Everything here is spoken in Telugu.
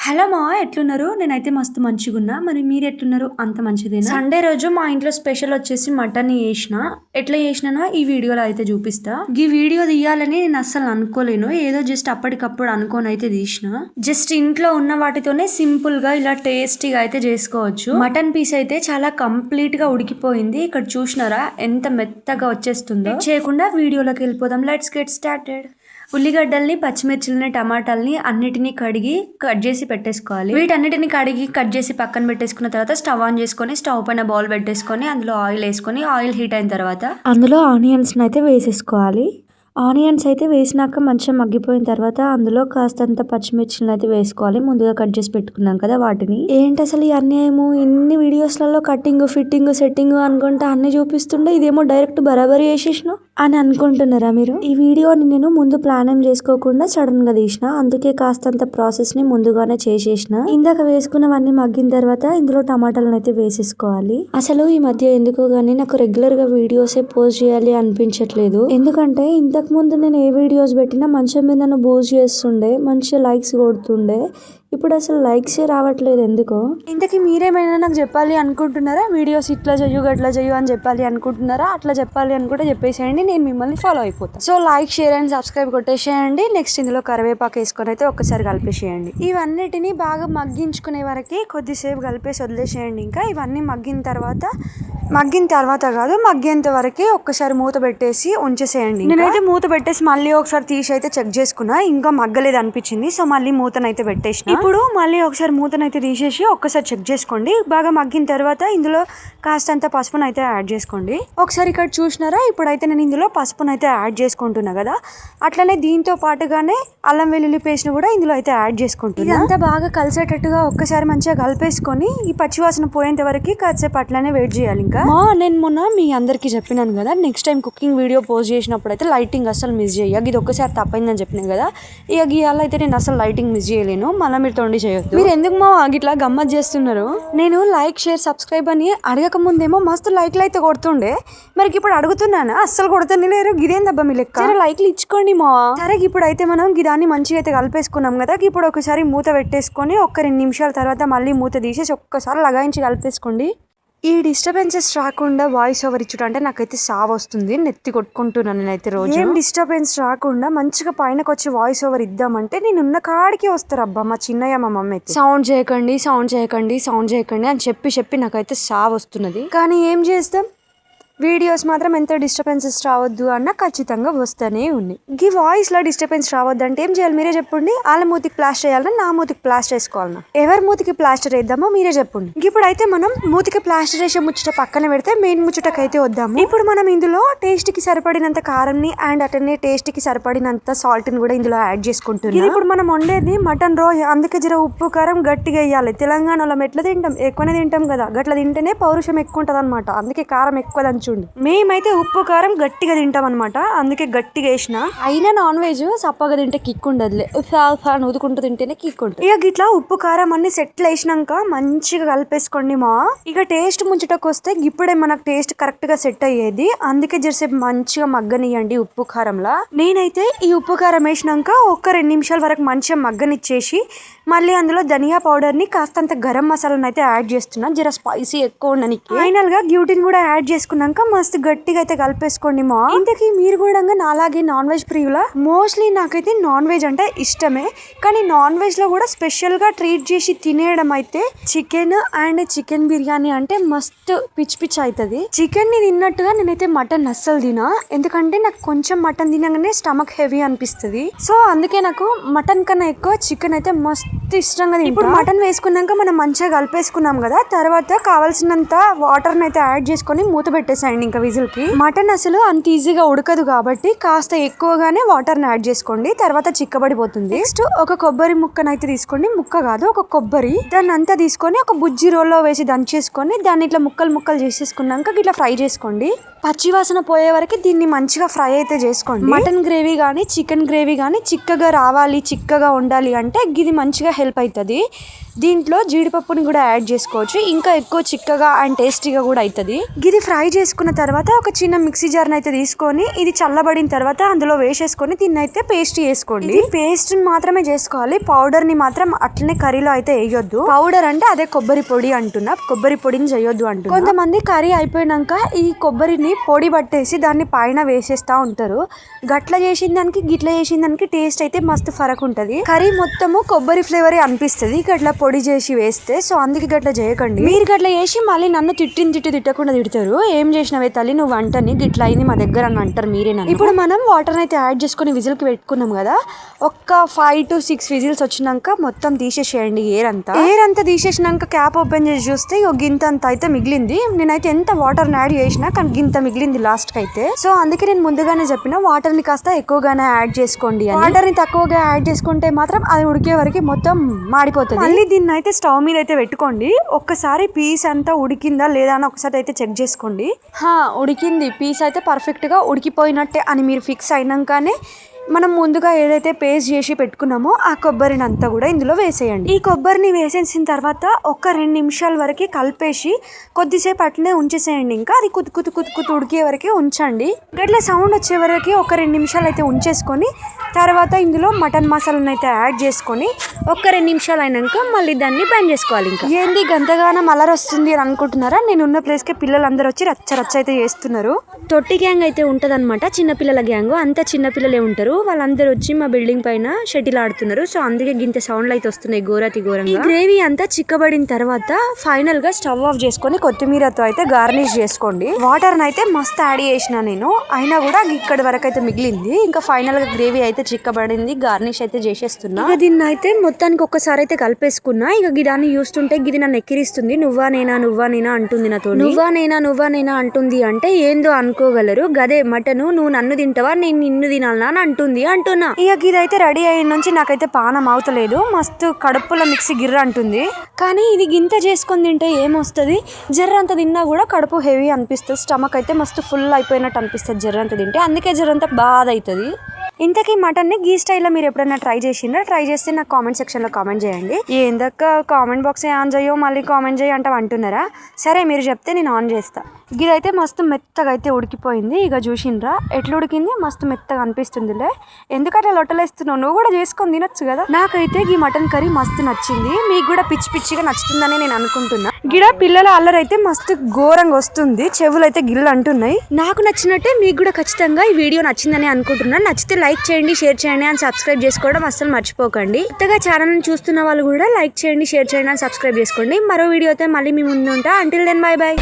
హలో మా ఎట్లున్నారు? నేనైతే మస్తు మంచిగున్నా. మరి మీరు ఎట్లున్నారు? అంత మంచిదేనా? సండే రోజు మా ఇంట్లో స్పెషల్ వచ్చేసి మటన్ చేసిన. ఎట్లా చేసినానో ఈ వీడియోలో అయితే చూపిస్తా. ఈ వీడియో తీయాలని నేను అస్సలు అనుకోలేను. ఏదో జస్ట్ అప్పటికప్పుడు అనుకోని అయితే తీసిన. జస్ట్ ఇంట్లో ఉన్న వాటితోనే సింపుల్ గా ఇలా టేస్టీగా అయితే చేసుకోవచ్చు. మటన్ పీస్ అయితే చాలా కంప్లీట్ గా ఉడికిపోయింది. ఇక్కడ చూసినారా ఎంత మెత్తగా వచ్చేస్తుందో. చేయకుండా వీడియోలోకి వెళ్ళిపోదాం. Let's get started. ఉల్లిగడ్డల్ని, పచ్చిమిర్చిలని, టమాటాలని అన్నిటిని కడిగి కట్ చేసి పెట్టేసుకోవాలి. వీటన్నిటిని కడిగి కట్ చేసి పక్కన పెట్టేసుకున్న తర్వాత స్టవ్ ఆన్ చేసుకొని స్టవ్ పైన బౌల్ పెట్టేసుకొని అందులో ఆయిల్ వేసుకొని ఆయిల్ హీట్ అయిన తర్వాత అందులో ఆనియన్స్ అయితే వేసేసుకోవాలి. ఆనియన్స్ అయితే వేసినాక మంచిగా మగ్గిపోయిన తర్వాత అందులో కాస్తంత పచ్చిమిర్చిని అయితే వేసుకోవాలి. ముందుగా కట్ చేసి పెట్టుకున్నాం కదా వాటిని. ఏంటి అసలు ఈ అన్యాయము? ఇన్ని వీడియోస్లలో కటింగ్, ఫిట్టింగ్, సెట్టింగ్ అనుకుంటా అన్ని చూపిస్తుండే ఇదేమో డైరెక్ట్ బరాబరి చేసేసిన అని అనుకుంటున్నారా మీరు? ఈ వీడియోని నేను ముందు ప్లాన్ ఏం చేసుకోకుండా సడన్ గా తీసిన. అందుకే కాస్తంత ప్రాసెస్ ని ముందుగానే చేసేసిన. ఇందాక వేసుకున్నవన్నీ మగ్గిన తర్వాత ఇందులో టమాటాలను అయితే వేసేసుకోవాలి. అసలు ఈ మధ్య ఎందుకో గానీ నాకు రెగ్యులర్ గా వీడియోసే పోస్ట్ చేయాలి అనిపించట్లేదు. ఎందుకంటే ఇంతకు ముందు నేను ఏ వీడియోస్ పెట్టినా మంచిగా మీద నన్ను బూస్ట్ చేస్తుండే, మంచిగా లైక్స్ కొడుతుండే. ఇప్పుడు అసలు లైక్సే రావట్లేదు ఎందుకో. ఇంతకీ మీరేమైనా నాకు చెప్పాలి అనుకుంటున్నారా? వీడియోస్ ఇట్లా చెయ్యు అట్లా చెయ్యు అని చెప్పాలి అనుకుంటున్నారా? అట్లా చెప్పాలి అని కూడా చెప్పేసేయండి, నేను మిమ్మల్ని ఫాలో అయిపోతాను. So like, share and subscribe కొట్టేసేయండి. నెక్స్ట్ ఇందులో కరివేపాకు వేసుకొని అయితే ఒక్కసారి కలిపేసేయండి. ఇవన్నిటిని బాగా మగ్గించుకునే వరకు కొద్దిసేపు కలిపేసి వదిలేసేయండి. ఇంకా ఇవన్నీ మగ్గిన తర్వాత మగ్గేంత వరకు ఒక్కసారి మూత పెట్టేసి ఉంచేసేయండి. నేనైతే మూత పెట్టేసి మళ్ళీ ఒకసారి తీసి అయితే చెక్ చేసుకున్నా, ఇంకా మగ్గలేదు అనిపించింది. సో మళ్ళీ మూతనైతే పెట్టేసిన. ఇప్పుడు మళ్ళీ ఒకసారి మూతనైతే తీసేసి ఒక్కసారి చెక్ చేసుకోండి. బాగా మగ్గిన తర్వాత ఇందులో కాస్తంత పసుపునైతే యాడ్ చేసుకోండి. ఒకసారి ఇక్కడ చూసినారా? ఇప్పుడైతే నేను ఇందులో పసుపునైతే యాడ్ చేసుకుంటున్నా కదా. అట్లనే దీంతో పాటుగానే అల్లం వెల్లుల్లి పేస్ట్ కూడా ఇందులో అయితే యాడ్ చేసుకుంటున్నా. ఇదంతా బాగా కలిసేటట్టుగా ఒక్కసారి మంచిగా కలిపేసుకొని ఈ పచ్చివాసన పోయేంత వరకు కాసేపు అట్లనే వెయిట్ చేయాలి. ఇంకా నేను మొన్న మీ అందరికి చెప్పినాను కదా, next time cooking video post చేసినప్పుడు అయితే లైటింగ్ అసలు మిస్ చేయ. ఇది ఒక్కసారి తప్పైందని చెప్పినాను కదా. ఇక గీయాల అయితే నేను అసలు లైటింగ్ మిస్ చేయలేను. మళ్ళీ మీరు తొండి చేయొద్దు. మీరు ఎందుకు మా ఇట్లా గమ్మత్ చేస్తున్నారు? నేను లైక్, షేర్, సబ్స్క్రైబ్ అని అడగక ముందేమో మస్తు లైక్లు అయితే కొడుతుండే. మరి ఇప్పుడు అడుగుతున్నానా? అస్సలు కొడుతుంది లేరు. గిదేందబ్బా మీ లెక్క? లైక్లు ఇచ్చుకోండి మా. సరే ఇప్పుడు అయితే మనం గిదాన్ని మంచిగా అయితే కలిపేసుకున్నాం కదా. ఇప్పుడు ఒకసారి మూత పెట్టేసుకొని ఒక్క 2 నిమిషాల తర్వాత మళ్ళీ మూత తీసేసి ఒక్కసారి లగాయించి కలిపేసుకోండి. ఈ డిస్టర్బెన్సెస్ రాకుండా వాయిస్ ఓవర్ ఇచ్చుట అంటే నాకైతే సావ్ వస్తుంది. నెత్తి కొట్టుకుంటున్నాను నేనైతే రోజు. ఏం డిస్టర్బెన్స్ రాకుండా మంచిగా పైనకి వచ్చి వాయిస్ ఓవర్ ఇద్దామంటే నేను ఉన్న కాడికి వస్తారు అబ్బా మా చిన్నయ్య, మా మమ్మీ అయితే సౌండ్ చేయకండి అని చెప్పి నాకైతే సావ్ వస్తున్నది. కానీ ఏం చేస్తాం, వీడియోస్ మాత్రం ఎంత డిస్టర్బెన్సెస్ రావద్దు అన్న ఖచ్చితంగా వస్తూనే ఉన్నాయి. ఈ వాయిస్ లో డిస్టర్బెన్స్ రావద్దు అంటే ఏం చేయాలి మీరే చెప్పండి. వాళ్ళ మూతికి ప్లాస్టర్ వేయాలన్నా నా మూతికి ప్లాస్టర్ వేసుకోవాలన్నా? ఎవరి మూతికి ప్లాస్టర్ వేద్దామో మీరే చెప్పండి. ఇప్పుడైతే మనం మూతికి ప్లాస్టర్ వేసే ముచ్చట పక్కన పెడితే మెయిన్ ముచ్చటకైతే వద్దాము. ఇప్పుడు మనం ఇందులో టేస్ట్ కి సరిపడినంత కారంని అండ్ అటనే టేస్ట్ కి సరిపడినంత సాల్ట్ ని కూడా ఇందులో యాడ్ చేసుకుంటున్నాం. ఇప్పుడు మనం వండేది మటన్ రో, అందుకే జర ఉప్పు కారం గట్టిగా వేయాలి. తెలంగాణలో ఎట్లా తింటాం, ఎక్కువనే తింటాం కదా. గట్ల తింటేనే పౌరుషం ఎక్కువ ఉంటది అనమాట. అందుకే కారం ఎక్కువ దంచు. మేమైతే ఉప్పు కారం గట్టిగా తింటాం అనమాట, అందుకే గట్టిగా వేసిన. అయినా నాన్ వెజ్ సప్పగా తింటే కిక్ ఉండదులే, నూదుకుంటూ తింటేనే కిక్ ఉంటుంది. ఇక ఇట్లా ఉప్పు కారం అన్ని సెటిల్ వేసినాక మంచిగా కలిపేసుకోండి మా. ఇక టేస్ట్ ముంచటకు వస్తే ఇప్పుడే మనకు టేస్ట్ కరెక్ట్ గా సెట్ అయ్యేది. అందుకే జరసేపు మంచిగా మగ్గనియండి ఉప్పు కారంలా. నేనైతే ఈ ఉప్పు కారం వేసినాక ఒక్క 2 నిమిషాల వరకు మంచిగా మగ్గనిచ్చేసి మళ్ళీ అందులో ధనియా పౌడర్ ని కాస్తంత గరం మసాలాను అయితే యాడ్ చేస్తున్నా, జర స్పైసీ ఎక్కువ ఉండడానికి. ఫైనల్ గా గ్యూటిన్ కూడా యాడ్ చేసుకున్నాక మస్తు గట్టిగా అయితే కలిపేసుకోండి మా. ఇంతకీ మీరు కూడా నాలాగే నాన్ వెజ్ ప్రియులా? మోస్ట్లీ నాకైతే నాన్ వెజ్ అంటే ఇష్టమే, కానీ నాన్ వెజ్ లో కూడా స్పెషల్ గా ట్రీట్ చేసి తినేయడం అయితే చికెన్ అండ్ చికెన్ బిర్యానీ అంటే మస్తు పిచ్చి అవుతుంది. చికెన్ ని తిన్నట్టుగా నేనైతే మటన్ అస్సలు తినా, ఎందుకంటే నాకు కొంచెం మటన్ తినగానే స్టమక్ హెవీ అనిపిస్తుంది. సో అందుకే నాకు మటన్ కన్నా ఎక్కువ చికెన్ అయితే మస్తు ఇష్టంగా తింటా. ఇప్పుడు మటన్ వేసుకున్నాక మనం మంచిగా కలిపేసుకున్నాం కదా, తర్వాత కావాల్సినంత వాటర్ అయితే యాడ్ చేసుకొని మూత పెట్టేసేయండి. ఇంకా విజిల్ కి మటన్ అసలు అంత ఈజీగా ఉడకదు కాబట్టి కాస్త ఎక్కువగానే వాటర్ ని యాడ్ చేసుకోండి, తర్వాత చిక్కబడిపోతుంది. నెక్స్ట్ ఒక కొబ్బరి ముక్కనైతే తీసుకోండి, ముక్క కాదు ఒక కొబ్బరి, దాన్ని అంతా తీసుకొని ఒక బుజ్జి రోల్లో వేసి దంచేసుకొని దాన్ని ఇట్లా ముక్కలు చేసేసుకున్నాక ఇట్లా ఫ్రై చేసుకోండి. పచ్చివాసన పోయే వరకు దీన్ని మంచిగా ఫ్రై అయితే చేసుకోండి. మటన్ గ్రేవీ కానీ చికెన్ గ్రేవీ కానీ చిక్కగా రావాలి, చిక్కగా ఉండాలి అంటే ఇది మంచిగా హెల్ప్ అవుతుంది. దీంట్లో జీడిపప్పుని కూడా యాడ్ చేసుకోవచ్చు, ఇంకా ఎక్కువ చిక్కగా అండ్ టేస్టీగా కూడా అవుతుంది. ఇది ఫ్రై చేసుకున్న తర్వాత ఒక చిన్న మిక్సీ జార్ని అయితే తీసుకొని ఇది చల్లబడిన తర్వాత అందులో వేసేసుకొని దీన్ని అయితే పేస్ట్ చేసుకోండి. పేస్ట్ మాత్రమే చేసుకోవాలి, పౌడర్ ని మాత్రం అట్లనే కర్రీలో అయితే వేయొద్దు. పౌడర్ అంటే అదే కొబ్బరి పొడి అంటున్నా, కొబ్బరి పొడిని చేయొద్దు అంటున్నా. కొంతమంది కర్రీ అయిపోయినాక ఈ కొబ్బరిని పొడి పట్టేసి దాన్ని పైన వేసేస్తా ఉంటారు. గట్ల చేసిన దానికి గిట్ల చేసిన దానికి టేస్ట్ అయితే మస్తు ఫరక్ ఉంటది. కర్రీ మొత్తము కొబ్బరి ఫ్లేవరే అనిపిస్తుంది గట్ల పొడి చేసి వేస్తే. సో అందుకే గట్ల చేయకండి. మీరు గట్ల చేసి మళ్ళీ నన్ను తిట్టకుండా తిడతారు. ఏం చేసినవే తల్లి నువ్వు వంటని గిట్ల అయింది మా దగ్గర అని అంటారు మీరే. ఇప్పుడు మనం వాటర్ అయితే యాడ్ చేసుకుని విజిల్కి పెట్టుకున్నాం కదా, ఒక్క 5 to 6 విజిల్స్ వచ్చినాక మొత్తం తీసేసేయండి ఎయిర్ అంతా తీసేసినాక క్యాప్ ఓపెన్ చేసి చూస్తే గింత అంత అయితే మిగిలింది. నేనైతే ఎంత వాటర్ యాడ్ చేసినా కానీ గింత మిగిలింది లాస్ట్ కి అయితే. సో అందుకే నేను ముందుగానే చెప్పిన వాటర్ ని కాస్త ఎక్కువగానే యాడ్ చేసుకోండి అని. వాటర్ ని తక్కువగా యాడ్ చేసుకుంటే మాత్రం అది ఉడికే వరకు మొత్తం మాడిపోతుంది. మళ్ళీ దీన్ని అయితే స్టవ్ మీద అయితే పెట్టుకోండి. ఒక్కసారి పీస్ అంతా ఉడికిందా లేదా అని ఒకసారి అయితే చెక్ చేసుకోండి. ఉడికింది, పీస్ అయితే పర్ఫెక్ట్ గా ఉడికిపోయినట్టే అని మీరు ఫిక్స్ అయినాకనే మనం ముందుగా ఏదైతే పేస్ట్ చేసి పెట్టుకున్నామో ఆ కొబ్బరిని అంతా కూడా ఇందులో వేసేయండి. ఈ కొబ్బరిని వేసేసిన తర్వాత ఒక 2 నిమిషాల వరకు కలిపేసి కొద్దిసేపు అట్లనే ఉంచేసేయండి. ఇంకా అది కుతు ఉడికే వరకు ఉంచండి. గట్ల సౌండ్ వచ్చే వరకు ఒక 2 నిమిషాలు అయితే ఉంచేసుకొని తర్వాత ఇందులో మటన్ మసాలాను అయితే యాడ్ చేసుకొని ఒక 2 నిమిషాలు అయినాక మళ్ళీ దాన్ని బంద్ చేసుకోవాలి. ఇంకా ఏంది గంతగానం అలర్ వస్తుంది అని అనుకుంటున్నారా? నేను ఉన్న ప్లేస్కి పిల్లలందరూ వచ్చి రచ్చ అయితే చేస్తున్నారు. తొట్టి గ్యాంగ్ అయితే ఉంటదన్నమాట, చిన్నపిల్లల గ్యాంగ్. అంతా చిన్నపిల్లలే ఉంటారు. వాళ్ళందరూ వచ్చి మా బిల్డింగ్ పైన షటిల్ ఆడుతున్నారు. సో అందుకే గింత సౌండ్లు అయితే వస్తున్నాయి ఘోరంగా. ఈ గ్రేవీ అంతా చిక్కబడిన తర్వాత ఫైనల్ గా స్టవ్ ఆఫ్ చేసుకొని కొత్తిమీరతో అయితే గార్నిష్ చేసుకోండి. వాటర్ అయితే మస్తు యాడ్ చేసిన నేను, అయినా కూడా ఇక్కడ వరకు అయితే మిగిలింది. ఇంకా ఫైనల్ గా గ్రేవీ అయితే చిక్కబడింది, గార్నిష్ అయితే చేసేస్తున్నా. ఇక దీన్ని అయితే మొత్తానికి ఒక్కసారి అయితే కలిపేసుకున్నా. ఇక గిదాన్ని చూస్తుంటే గిది నన్ను ఎక్కిరిస్తుంది. నువ్వా నేనా అంటుంది నాతో. నువ్వా నేనా అంటుంది అంటే ఏందో అనుకోగలరు. గదే మటను నువ్వు నన్ను తింటావా నేను నిన్ను తినాలనా అని అంటున్నా. ఇక ఇదైతే రెడీ అయిన నుంచి నాకైతే పానం అవుతలేదు. మస్తు కడుపులో మిక్సీ గిర్ర అంటుంది. కానీ ఇది గింత చేసుకొని తింటే ఏమొస్తుంది, జర్రంత తిన్నా కూడా కడుపు హెవీ అనిపిస్తుంది. స్టమక్ అయితే మస్తు ఫుల్ అయిపోయినట్టు అనిపిస్తుంది జర్రంత తింటే. అందుకే జర్రంత బాధ అవుతుంది. ఇంతకీ మటన్ని గీ స్టైల్లో మీరు ఎప్పుడైనా ట్రై చేసిండ్రా? ట్రై చేస్తే నాకు కామెంట్ సెక్షన్లో కామెంట్ చేయండి. ఏందక్క కామెంట్ బాక్స్ ఆన్ చేయో మళ్ళీ కామెంట్ చేయి అంటున్నారా? సరే మీరు చెప్తే నేను ఆన్ చేస్తా. ఇదైతే మస్తు మెత్తగా అయితే ఉడికిపోయింది. ఇక చూసిండ్రా ఎట్లా ఉడికింది, మస్తు మెత్తగా అనిపిస్తుందిలే. ఎందుకంటే లొట్టలేస్తున్నావు, నువ్వు కూడా చేసుకొని తినొచ్చు కదా. నాకైతే ఈ మటన్ కర్రీ మస్తు నచ్చింది. మీకు కూడా పిచ్చిగా నచ్చుతుందని నేను అనుకుంటున్నా. గిడ పిల్లల అల్లరైతే మస్తు ఘోరంగా వస్తుంది, చెవులు అయితే గిల్లు అంటున్నాయి. నాకు నచ్చినట్టే మీకు కూడా ఖచ్చితంగా ఈ వీడియో నచ్చిందని అనుకుంటున్నాను. నచ్చితే లైక్ చేయండి, షేర్ చేయండి అండ్ సబ్స్క్రైబ్ చేసుకోవడం అస్సలు మర్చిపోకండి. కొత్తగా ఛానల్ని చూస్తున్న వాళ్ళు కూడా లైక్ చేయండి, షేర్ చేయండి అండ్ సబ్స్క్రైబ్ చేసుకోండి. మరో వీడియోతో మళ్ళీ మీ ముందు ఉంటా. Until then by.